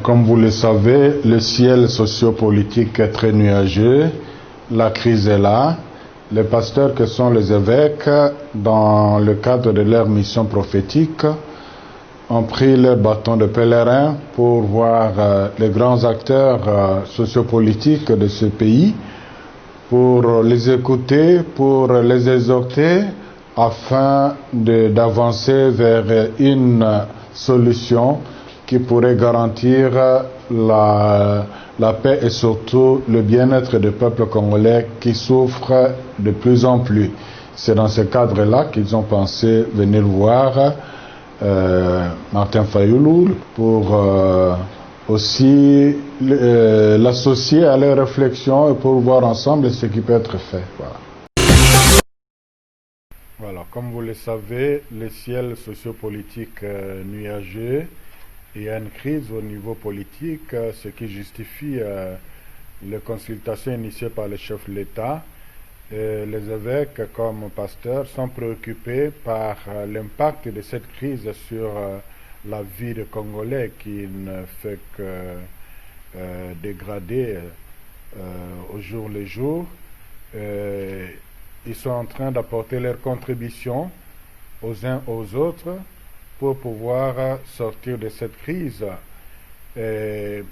Comme vous le savez, le ciel sociopolitique est très nuageux, la crise est là. Les pasteurs que sont les évêques, dans le cadre de leur mission prophétique, ont pris leur bâton de pèlerin pour voir les grands acteurs sociopolitiques de ce pays, pour les écouter, pour les exhorter, afin d'avancer vers une solution qui pourrait garantir la paix et surtout le bien-être du peuple congolais qui souffre de plus en plus. C'est dans ce cadre-là qu'ils ont pensé venir voir Martin Fayulu pour aussi l'associer à leurs réflexions et pour voir ensemble ce qui peut être fait. Voilà, comme vous le savez, le ciel sociopolitique nuageux. Il y a une crise au niveau politique, ce qui justifie les consultations initiées par le chef de l'État. Les évêques, comme pasteurs, sont préoccupés par l'impact de cette crise sur la vie des Congolais qui ne fait que dégrader au jour le jour. Ils sont en train d'apporter leur contribution aux uns aux autres pour pouvoir sortir de cette crise. Le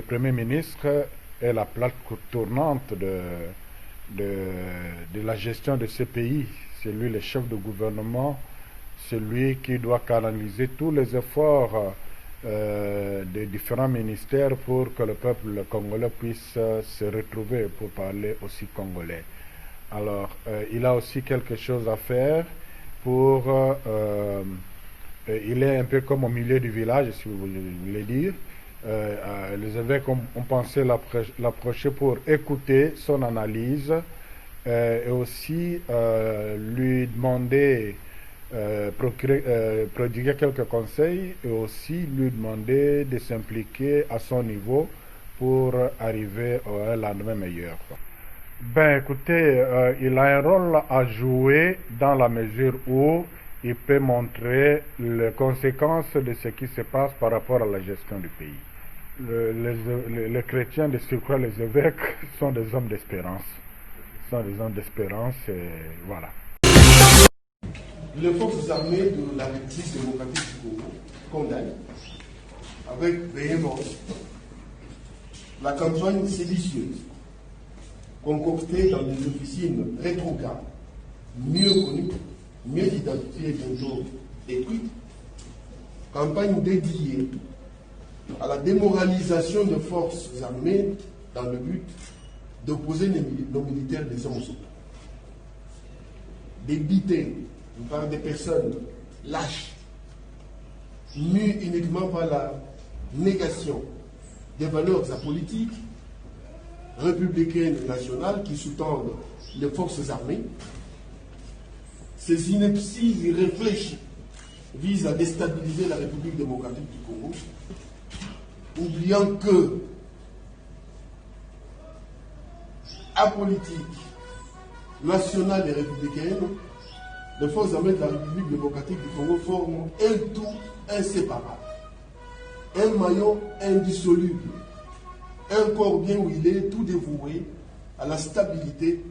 Premier ministre est la plaque tournante de la gestion de ce pays. C'est lui le chef de gouvernement, c'est lui qui doit canaliser tous les efforts des différents ministères pour que le peuple congolais puisse se retrouver pour parler aussi congolais. Alors, il a aussi quelque chose à faire pour... il est un peu comme au milieu du village, si vous voulez dire. Les évêques ont pensé l'approcher pour écouter son analyse et aussi lui demander, prodiguer quelques conseils et aussi lui demander de s'impliquer à son niveau pour arriver à un lendemain meilleur. Écoutez, il a un rôle à jouer dans la mesure où il peut montrer les conséquences de ce qui se passe par rapport à la gestion du pays. Les chrétiens, de surcroît les évêques, sont des hommes d'espérance. Et voilà. Les forces armées de la République démocratique du Congo condamnent avec véhémence la campagne séditieuse concoctée dans des officines rétrogrades, mieux connues, mieux identifiées, bientôt détruites, campagne dédiée à la démoralisation des forces armées dans le but d'opposer nos militaires des hommes sautés. Débité par des personnes lâches, mues uniquement par la négation des valeurs apolitiques, républicaines et nationales qui sous-tendent les forces armées. Ces inepties irréfléchies visent à déstabiliser la République démocratique du Congo, oubliant que apolitique, nationale et républicaine, les forces armées de la République démocratique du Congo forment un tout inséparable, un maillon indissoluble, un corps bien huilé, tout dévoué à la stabilité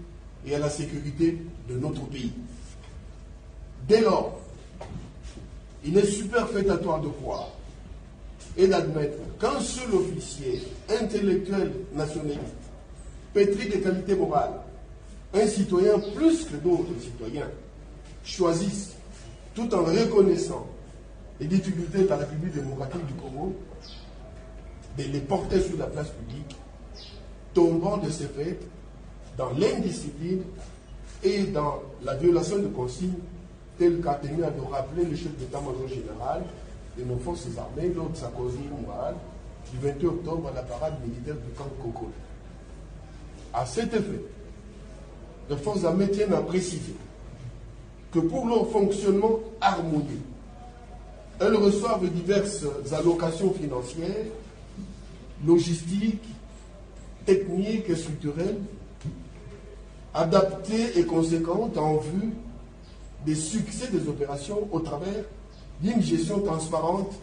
et à la sécurité de notre pays. Dès lors, il est superfétatoire de croire et d'admettre qu'un seul officier intellectuel nationaliste, pétri de qualités morales, un citoyen plus que d'autres citoyens, choisissent, tout en reconnaissant les difficultés de la République démocratique du Congo, de les porter sur la place publique, tombant de ce fait dans l'indiscipline et dans la violation de consignes telles qu'a tenu à le rappeler le chef d'état-major général de nos forces armées lors de sa causerie morale du 28 octobre à la parade militaire du camp Kokol. À cet effet, les forces armées tiennent à préciser que pour leur fonctionnement harmonieux, elles reçoivent diverses allocations financières, logistiques, techniques et structurelles, adaptées et conséquentes en vue des succès des opérations au travers d'une gestion transparente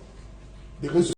des ressources.